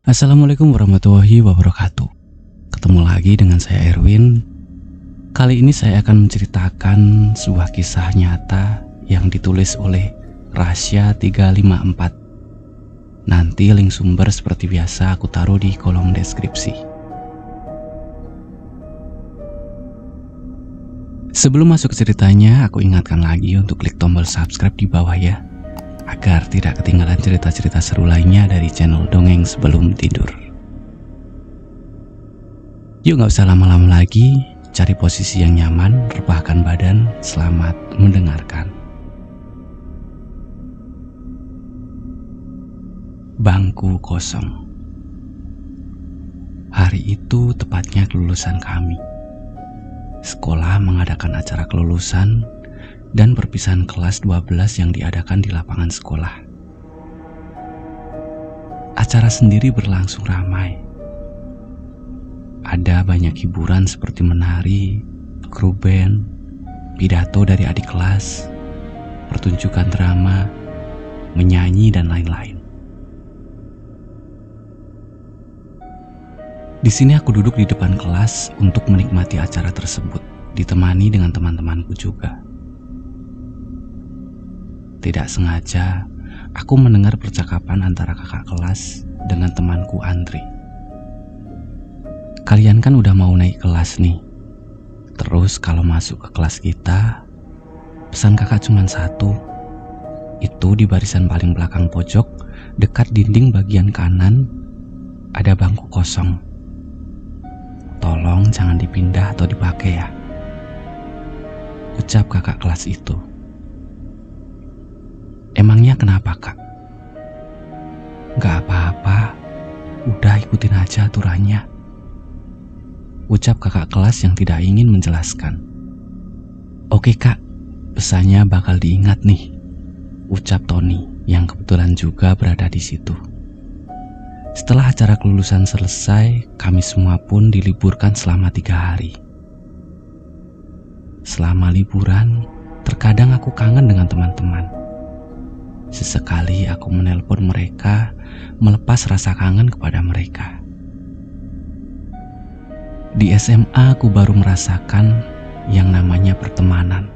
Assalamualaikum warahmatullahi wabarakatuh. Ketemu lagi dengan saya Erwin. Kali ini saya akan menceritakan sebuah kisah nyata yang ditulis oleh Rasya 354. Nanti link sumber seperti biasa aku taruh di kolom deskripsi. Sebelum masuk ke ceritanya, aku ingatkan lagi untuk klik tombol subscribe di bawah ya, agar tidak ketinggalan cerita-cerita seru lainnya dari channel Dongeng Sebelum Tidur. Yuk gak usah lama-lama lagi, cari posisi yang nyaman, rebahkan badan, selamat mendengarkan. Bangku kosong. Hari itu tepatnya kelulusan kami. Sekolah mengadakan acara kelulusan dan perpisahan kelas 12 yang diadakan di lapangan sekolah. Acara sendiri berlangsung ramai. Ada banyak hiburan seperti menari, grup band, pidato dari adik kelas, pertunjukan drama, menyanyi, dan lain-lain. Di sini aku duduk di depan kelas untuk menikmati acara tersebut, ditemani dengan teman-temanku juga. Tidak sengaja, aku mendengar percakapan antara kakak kelas dengan temanku Andri. Kalian kan udah mau naik kelas nih. Terus kalau masuk ke kelas kita, pesan kakak cuma satu. Itu di barisan paling belakang pojok, dekat dinding bagian kanan, ada bangku kosong. Tolong jangan dipindah atau dipakai ya, ucap kakak kelas itu. Emangnya kenapa, Kak? Gak apa-apa, udah ikutin aja aturannya, ucap kakak kelas yang tidak ingin menjelaskan. Oke Kak, pesannya bakal diingat nih, ucap Tony yang kebetulan juga berada di situ. Setelah acara kelulusan selesai, kami semua pun diliburkan selama 3 hari. Selama liburan, terkadang aku kangen dengan teman-teman. Sesekali aku menelpon mereka, melepas rasa kangen kepada mereka. Di SMA aku baru merasakan yang namanya pertemanan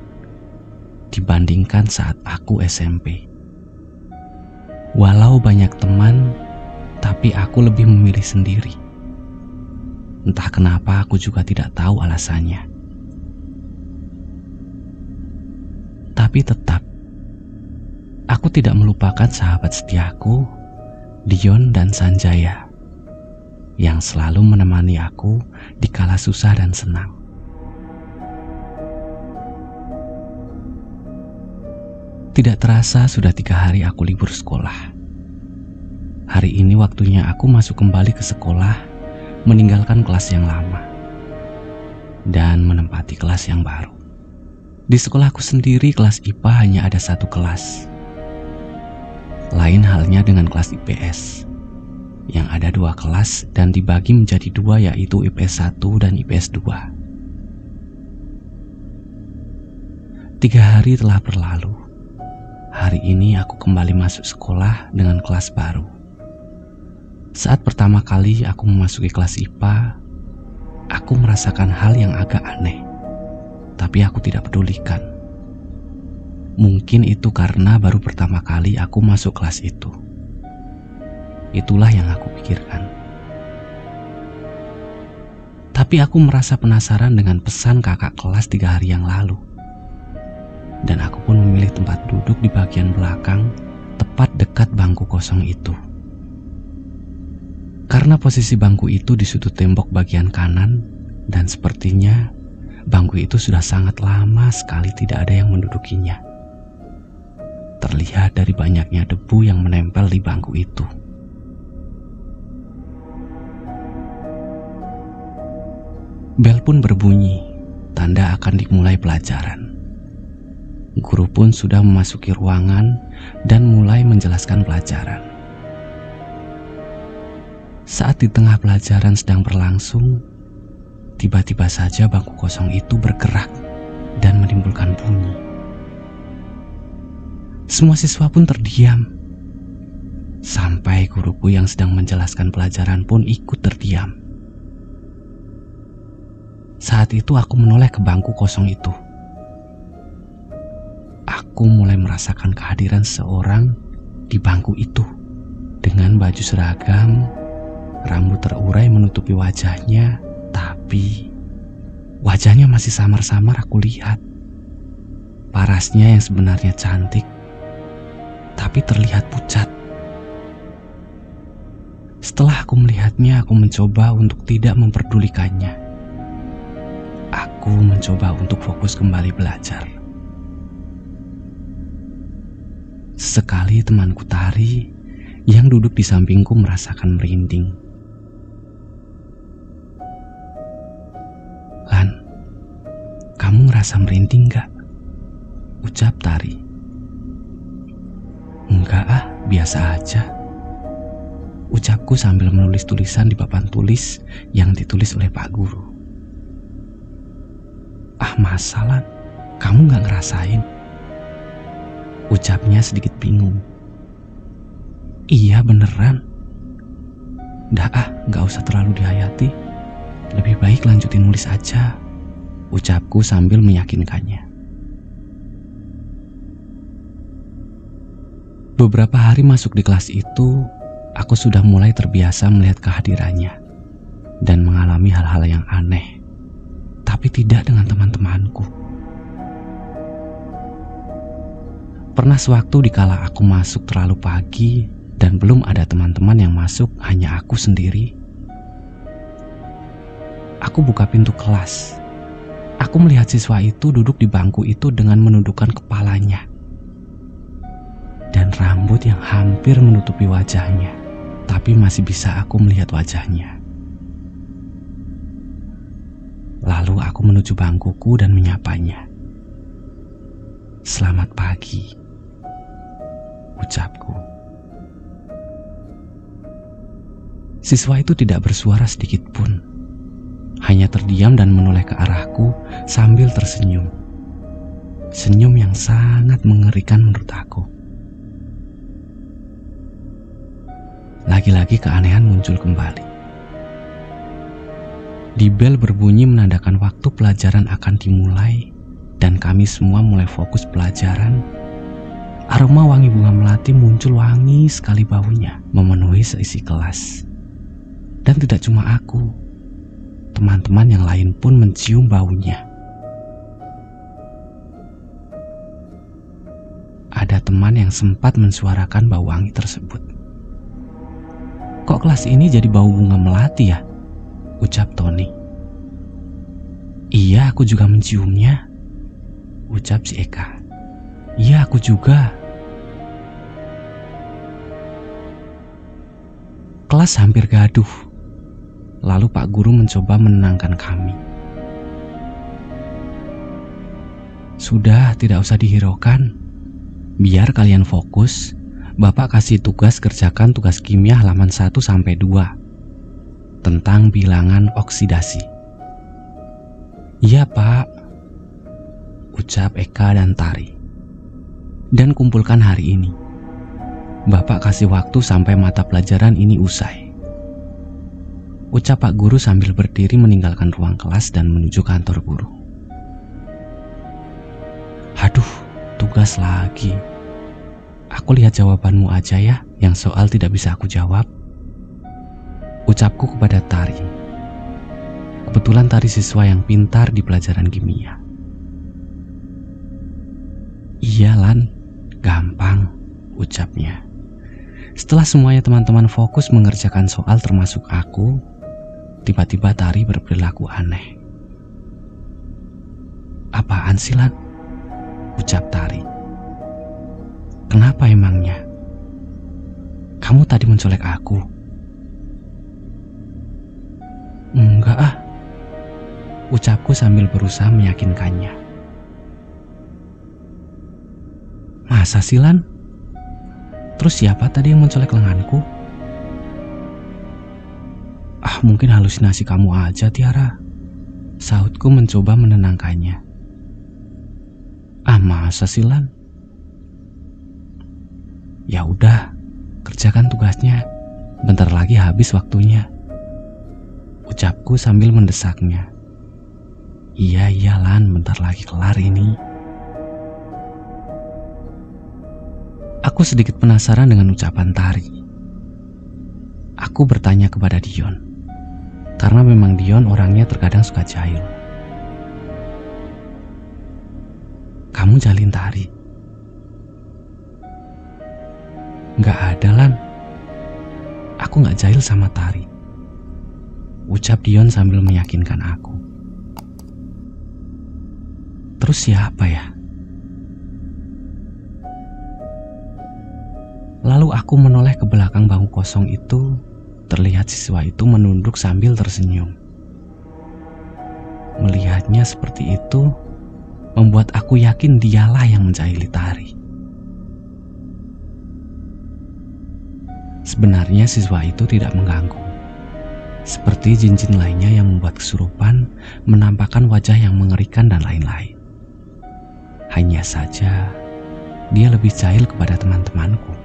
dibandingkan saat aku SMP. Walau banyak teman, tapi aku lebih memilih sendiri. Entah kenapa, aku juga tidak tahu alasannya. Tapi tetap, aku tidak melupakan sahabat setiaku, Dion dan Sanjaya, yang selalu menemani aku di kala susah dan senang. Tidak terasa sudah 3 hari aku libur sekolah. Hari ini waktunya aku masuk kembali ke sekolah, meninggalkan kelas yang lama, dan menempati kelas yang baru. Di sekolahku sendiri, kelas IPA hanya ada 1 kelas. Lain halnya dengan kelas IPS, yang ada 2 kelas dan dibagi menjadi 2, yaitu IPS 1 dan IPS 2. 3 hari telah berlalu. Hari ini aku kembali masuk sekolah dengan kelas baru. Saat pertama kali aku memasuki kelas IPA, aku merasakan hal yang agak aneh, tapi aku tidak pedulikan. Mungkin itu karena baru pertama kali aku masuk kelas itu. Itulah yang aku pikirkan. Tapi aku merasa penasaran dengan pesan kakak kelas 3 hari yang lalu. Dan aku pun memilih tempat duduk di bagian belakang, tepat dekat bangku kosong itu. Karena posisi bangku itu di sudut tembok bagian kanan, dan sepertinya bangku itu sudah sangat lama sekali tidak ada yang mendudukinya. Terlihat dari banyaknya debu yang menempel di bangku itu. Bel pun berbunyi, tanda akan dimulai pelajaran. Guru pun sudah memasuki ruangan dan mulai menjelaskan pelajaran. Saat di tengah pelajaran sedang berlangsung, tiba-tiba saja bangku kosong itu bergerak dan menimbulkan bunyi. Semua siswa pun terdiam. Sampai guruku yang sedang menjelaskan pelajaran pun ikut terdiam. Saat itu aku menoleh ke bangku kosong itu. Aku mulai merasakan kehadiran seorang di bangku itu dengan baju seragam, rambut terurai menutupi wajahnya, tapi wajahnya masih samar-samar aku lihat. Parasnya yang sebenarnya cantik, tapi terlihat pucat. Setelah aku melihatnya, aku mencoba untuk tidak memperdulikannya. Aku mencoba untuk fokus kembali belajar. Sesekali temanku Tari yang duduk di sampingku merasakan merinding. "Lan, kamu ngerasa merinding gak?" ucap Tari. "Enggak ah, biasa aja," ucapku sambil menulis tulisan di papan tulis yang ditulis oleh Pak Guru. "Ah masa Lan, kamu gak ngerasain?" ucapnya sedikit bingung. "Iya beneran." "Dah ah, gak usah terlalu dihayati. Lebih baik lanjutin nulis aja," ucapku sambil meyakinkannya. Beberapa hari masuk di kelas itu, aku sudah mulai terbiasa melihat kehadirannya dan mengalami hal-hal yang aneh, tapi tidak dengan teman-temanku. Pernah sewaktu dikala aku masuk terlalu pagi dan belum ada teman-teman yang masuk, hanya aku sendiri. Aku buka pintu kelas. Aku melihat siswa itu duduk di bangku itu dengan menundukkan kepalanya dan rambut yang hampir menutupi wajahnya, tapi masih bisa aku melihat wajahnya. Lalu aku menuju bangkuku dan menyapanya. "Selamat pagi," ucapku. Siswa itu tidak bersuara sedikit pun, hanya terdiam dan menoleh ke arahku sambil tersenyum. Senyum yang sangat mengerikan menurut aku. Lagi-lagi keanehan muncul kembali. Di bel berbunyi menandakan waktu pelajaran akan dimulai dan kami semua mulai fokus pelajaran. Aroma wangi bunga melati muncul, wangi sekali baunya memenuhi seisi kelas. Dan tidak cuma aku, teman-teman yang lain pun mencium baunya. Ada teman yang sempat mensuarakan bau wangi tersebut. "Kok kelas ini jadi bau bunga melati ya?" ucap Tony. "Iya, aku juga menciumnya," ucap si Eka. "Iya, aku juga." Kelas hampir gaduh. Lalu Pak Guru mencoba menenangkan kami. "Sudah, tidak usah dihiraukan. Biar kalian fokus. Bapak kasih tugas kerjakan tugas kimia halaman 1-2 tentang bilangan oksidasi." "Iya Pak," ucap Eka dan Tari. "Dan kumpulkan hari ini. Bapak kasih waktu sampai mata pelajaran ini usai," ucap Pak Guru sambil berdiri meninggalkan ruang kelas dan menuju kantor guru. "Aduh, tugas lagi. Aku lihat jawabanmu aja ya, yang soal tidak bisa aku jawab," ucapku kepada Tari. Kebetulan Tari siswa yang pintar di pelajaran kimia. "Iya Lan, gampang," ucapnya. Setelah semuanya teman-teman fokus mengerjakan soal termasuk aku, tiba-tiba Tari berperilaku aneh. "Apaan sih Lan?" ucap Tari. "Kenapa emangnya? Kamu tadi mencolek aku." "Enggak ah," ucapku sambil berusaha meyakinkannya. "Masa sih Lan? Terus siapa tadi yang mencolek lenganku?" "Ah, mungkin halusinasi kamu aja Tiara," sahutku mencoba menenangkannya. "Ah, masa sih Lan?" "Ya udah, Kerjakan tugasnya, bentar lagi habis waktunya. Ucapku sambil mendesaknya. Iya Lan, bentar lagi kelar ini. Aku sedikit penasaran dengan ucapan Tari. Aku bertanya kepada Dion, karena memang Dion orangnya terkadang suka jahil. Kamu jalin Tari? Gak ada Lan. Aku gak jahil sama Tari, ucap Dion sambil meyakinkan aku. Terus siapa ya? Lalu aku menoleh ke belakang bangku kosong itu. Terlihat siswa itu menunduk sambil tersenyum. Melihatnya seperti itu membuat aku yakin dialah yang menjahili Tari. Sebenarnya siswa itu tidak mengganggu. Seperti jin-jin lainnya yang membuat kesurupan, menampakkan wajah yang mengerikan dan lain-lain. Hanya saja dia lebih jahil kepada teman-temanku.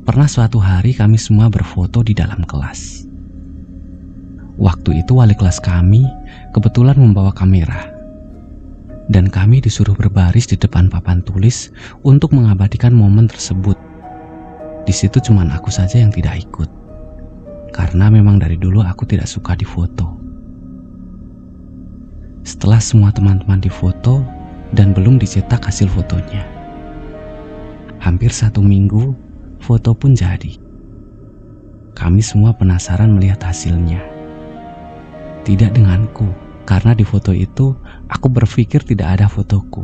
Pernah suatu hari kami semua berfoto di dalam kelas. Waktu itu wali kelas kami kebetulan membawa kamera. Dan kami disuruh berbaris di depan papan tulis untuk mengabadikan momen tersebut. Di situ cuma aku saja yang tidak ikut. Karena memang dari dulu aku tidak suka difoto. Setelah semua teman-teman difoto dan belum dicetak hasil fotonya. Hampir 1 minggu, foto pun jadi. Kami semua penasaran melihat hasilnya. Tidak denganku, karena di foto itu aku berpikir tidak ada fotoku.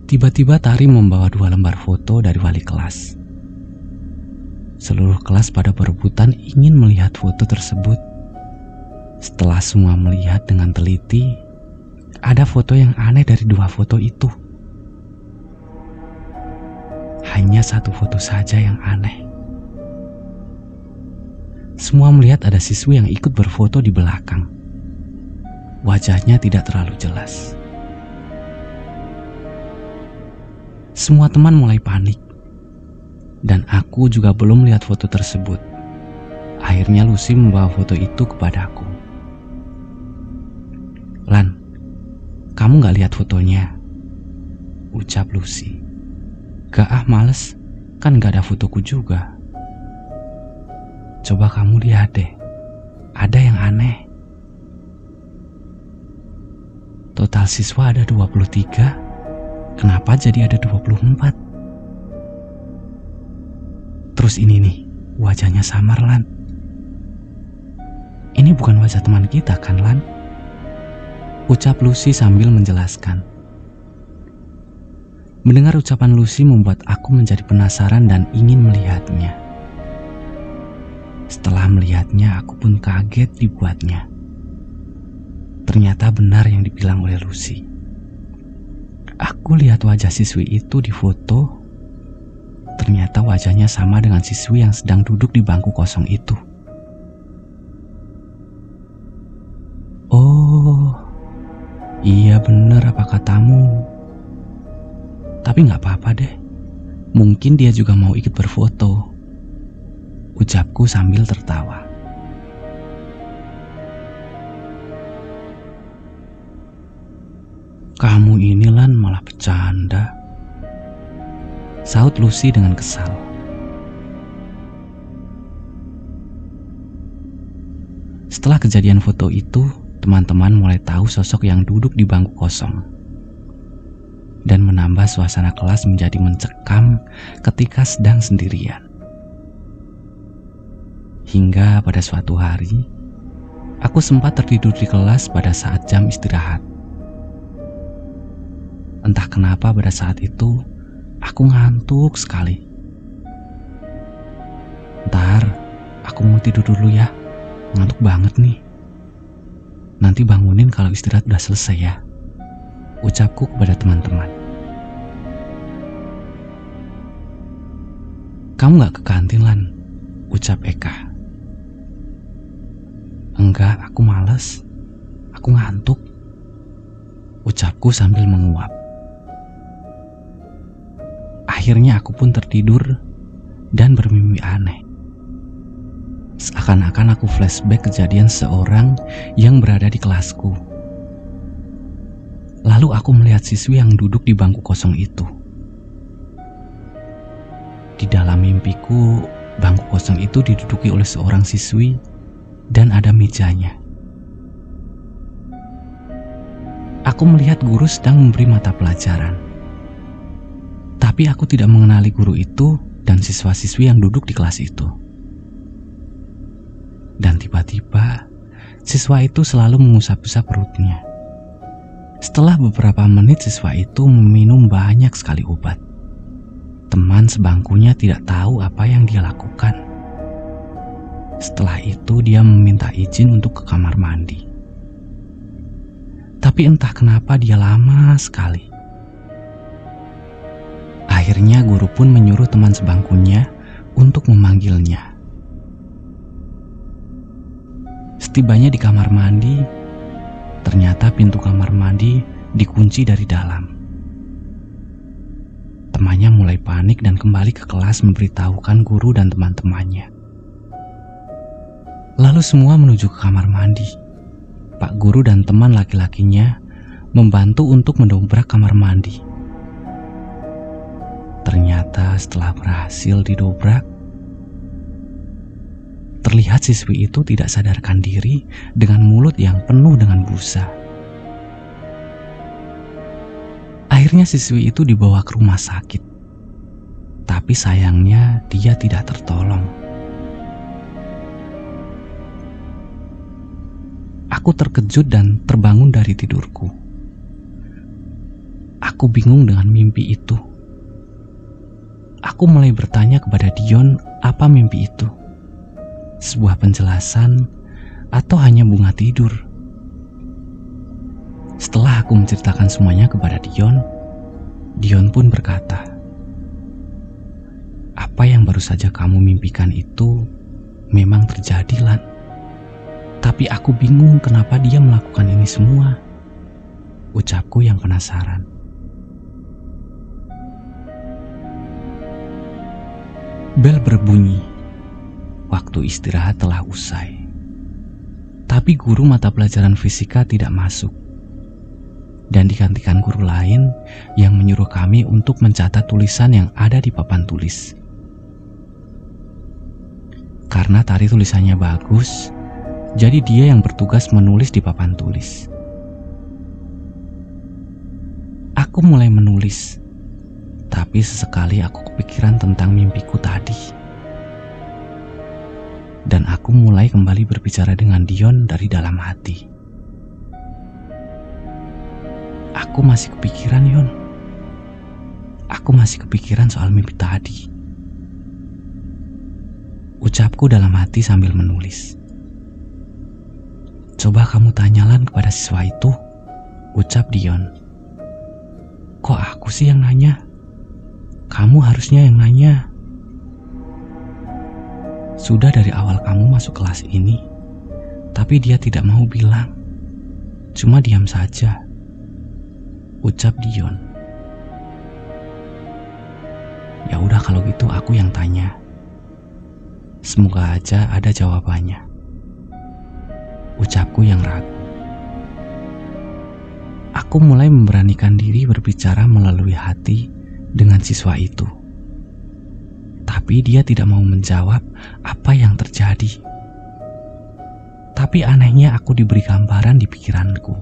Tiba-tiba Tari membawa 2 lembar foto dari wali kelas. Seluruh kelas pada berebutan ingin melihat foto tersebut. Setelah semua melihat dengan teliti, ada foto yang aneh dari 2 foto itu. Hanya 1 foto saja yang aneh. Semua melihat ada siswi yang ikut berfoto di belakang. Wajahnya tidak terlalu jelas. Semua teman mulai panik. Dan aku juga belum melihat foto tersebut. Akhirnya Lucy membawa foto itu kepadaku. Lan, kamu gak lihat fotonya? Ucap Lucy. Gak males, kan gak ada fotoku juga. Coba kamu lihat deh, ada yang aneh. Total siswa ada 23, kenapa jadi ada 24? Terus ini nih, wajahnya samar Lan. Ini bukan wajah teman kita kan Lan? Ucap Lucy sambil menjelaskan. Mendengar ucapan Lucy membuat aku menjadi penasaran dan ingin melihatnya. Setelah melihatnya, aku pun kaget dibuatnya. Ternyata benar yang dibilang oleh Lucy. Aku lihat wajah siswi itu di foto. Ternyata wajahnya sama dengan siswi yang sedang duduk di bangku kosong itu. Oh, iya benar apa katamu. Tapi gak apa-apa deh, mungkin dia juga mau ikut berfoto, ucapku sambil tertawa. Kamu ini Lan malah bercanda, saut Lucy dengan kesal. Setelah kejadian foto itu, teman-teman mulai tahu sosok yang duduk di bangku kosong. Dan menambah suasana kelas menjadi mencekam ketika sedang sendirian. Hingga pada suatu hari, aku sempat tertidur di kelas pada saat jam istirahat. Entah kenapa pada saat itu, aku ngantuk sekali. Ntar, aku mau tidur dulu ya, ngantuk banget nih. Nanti bangunin kalau istirahat udah selesai ya, ucapku kepada teman-teman. Kamu gak ke kantin Lan? Ucap Eka. Enggak, aku males. Aku ngantuk, ucapku sambil menguap. Akhirnya aku pun tertidur dan bermimpi aneh. Seakan-akan aku flashback kejadian seorang yang berada di kelasku. Lalu aku melihat siswi yang duduk di bangku kosong itu. Di dalam mimpiku, bangku kosong itu diduduki oleh seorang siswi dan ada mejanya. Aku melihat guru sedang memberi mata pelajaran. Tapi aku tidak mengenali guru itu dan siswa-siswi yang duduk di kelas itu. Dan tiba-tiba, siswa itu selalu mengusap-usap perutnya. Setelah beberapa menit, siswa itu meminum banyak sekali obat. Teman sebangkunya tidak tahu apa yang dia lakukan. Setelah itu dia meminta izin untuk ke kamar mandi. Tapi entah kenapa dia lama sekali. Akhirnya guru pun menyuruh teman sebangkunya untuk memanggilnya. Setibanya di kamar mandi, ternyata pintu kamar mandi dikunci dari dalam. Temannya mulai panik dan kembali ke kelas memberitahukan guru dan teman-temannya. Lalu semua menuju ke kamar mandi. Pak guru dan teman laki-lakinya membantu untuk mendobrak kamar mandi. Ternyata setelah berhasil didobrak, terlihat siswi itu tidak sadarkan diri dengan mulut yang penuh dengan busa. Akhirnya siswi itu dibawa ke rumah sakit. Tapi sayangnya dia tidak tertolong. Aku terkejut dan terbangun dari tidurku. Aku bingung dengan mimpi itu. Aku mulai bertanya kepada Dion apa mimpi itu. Sebuah penjelasan atau hanya bunga tidur. Setelah aku menceritakan semuanya kepada Dion, Dion pun berkata, "Apa yang baru saja kamu mimpikan itu memang terjadi, Lan. Tapi aku bingung kenapa dia melakukan ini semua." Ucapku yang penasaran. Bel berbunyi. Waktu istirahat telah usai. Tapi guru mata pelajaran fisika tidak masuk. Dan digantikan guru lain yang menyuruh kami untuk mencatat tulisan yang ada di papan tulis. Karena tari tulisannya bagus, jadi dia yang bertugas menulis di papan tulis. Aku mulai menulis, tapi sesekali aku kepikiran tentang mimpiku tadi. Dan aku mulai kembali berbicara dengan Dion dari dalam hati. Aku masih kepikiran, Yon. Aku masih kepikiran soal mimpi tadi. Ucapku dalam hati sambil menulis. Coba kamu tanyalan kepada siswa itu, ucap Dion. Kok aku sih yang nanya? Kamu harusnya yang nanya. Sudah dari awal kamu masuk kelas ini, tapi dia tidak mau bilang. Cuma diam saja. Ucap Dion. Ya udah kalau gitu aku yang tanya. Semoga aja ada jawabannya. Ucapku yang ragu. Aku mulai memberanikan diri berbicara melalui hati dengan siswa itu. Tapi dia tidak mau menjawab apa yang terjadi. Tapi anehnya aku diberi gambaran di pikiranku.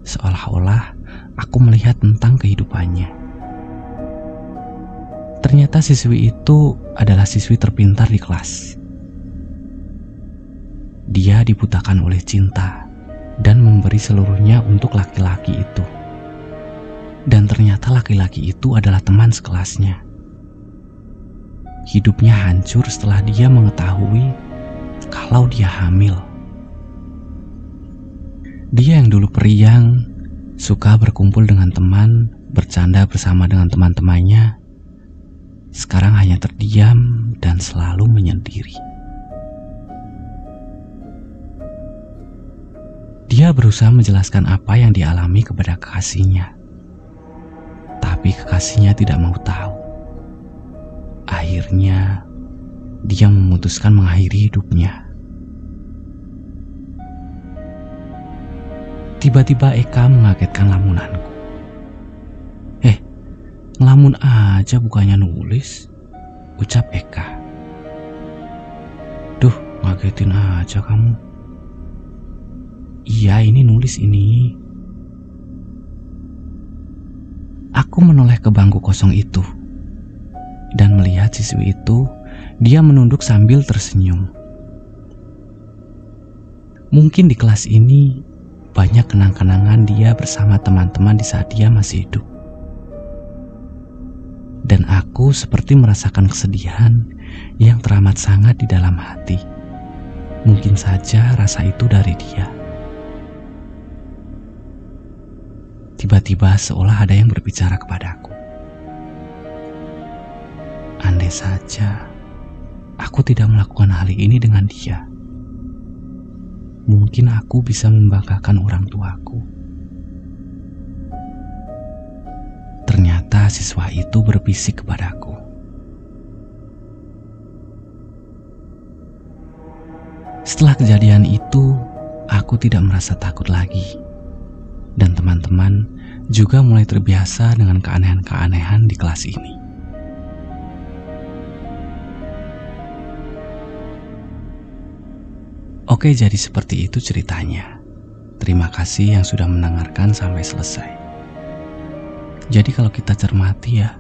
Seolah-olah aku melihat tentang kehidupannya. Ternyata siswi itu adalah siswi terpintar di kelas. Dia dibutakan oleh cinta dan memberi seluruhnya untuk laki-laki itu. Dan ternyata laki-laki itu adalah teman sekelasnya. Hidupnya hancur setelah dia mengetahui kalau dia hamil. Dia yang dulu periang, suka berkumpul dengan teman, bercanda bersama dengan teman-temannya, sekarang hanya terdiam dan selalu menyendiri. Dia berusaha menjelaskan apa yang dialami kepada kekasihnya. Tapi kekasihnya tidak mau tahu. Akhirnya dia memutuskan mengakhiri hidupnya. Tiba-tiba Eka mengagetkan lamunanku. Ngelamun aja bukannya nulis, ucap Eka. Duh, ngagetin aja kamu. Iya, ini nulis ini. Aku menoleh ke bangku kosong itu dan melihat siswi itu, dia menunduk sambil tersenyum. Mungkin di kelas ini banyak kenang-kenangan dia bersama teman-teman di saat dia masih hidup. Dan aku seperti merasakan kesedihan yang teramat sangat di dalam hati. Mungkin saja rasa itu dari dia. Tiba-tiba seolah ada yang berbicara kepadaku. Andai saja aku tidak melakukan hal ini dengan dia, mungkin aku bisa membanggakan orang tuaku. Ternyata siswa itu berbisik kepadaku. Setelah kejadian itu, aku tidak merasa takut lagi. Dan teman-teman juga mulai terbiasa dengan keanehan-keanehan di kelas ini. Oke, jadi seperti itu ceritanya. Terima kasih yang sudah mendengarkan sampai selesai. Jadi kalau kita cermati ya,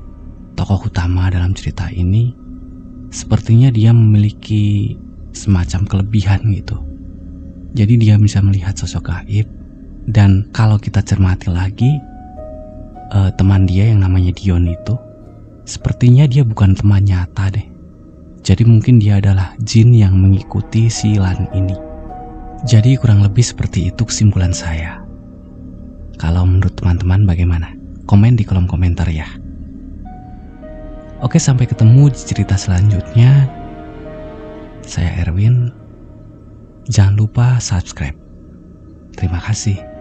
tokoh utama dalam cerita ini sepertinya dia memiliki semacam kelebihan gitu. Jadi dia bisa melihat sosok gaib, dan kalau kita cermati lagi, teman dia yang namanya Dion itu sepertinya dia bukan teman nyata deh. Jadi mungkin dia adalah jin yang mengikuti si Lan ini. Jadi kurang lebih seperti itu kesimpulan saya. Kalau menurut teman-teman bagaimana? Komen di kolom komentar ya. Oke, sampai ketemu di cerita selanjutnya. Saya Erwin. Jangan lupa subscribe. Terima kasih.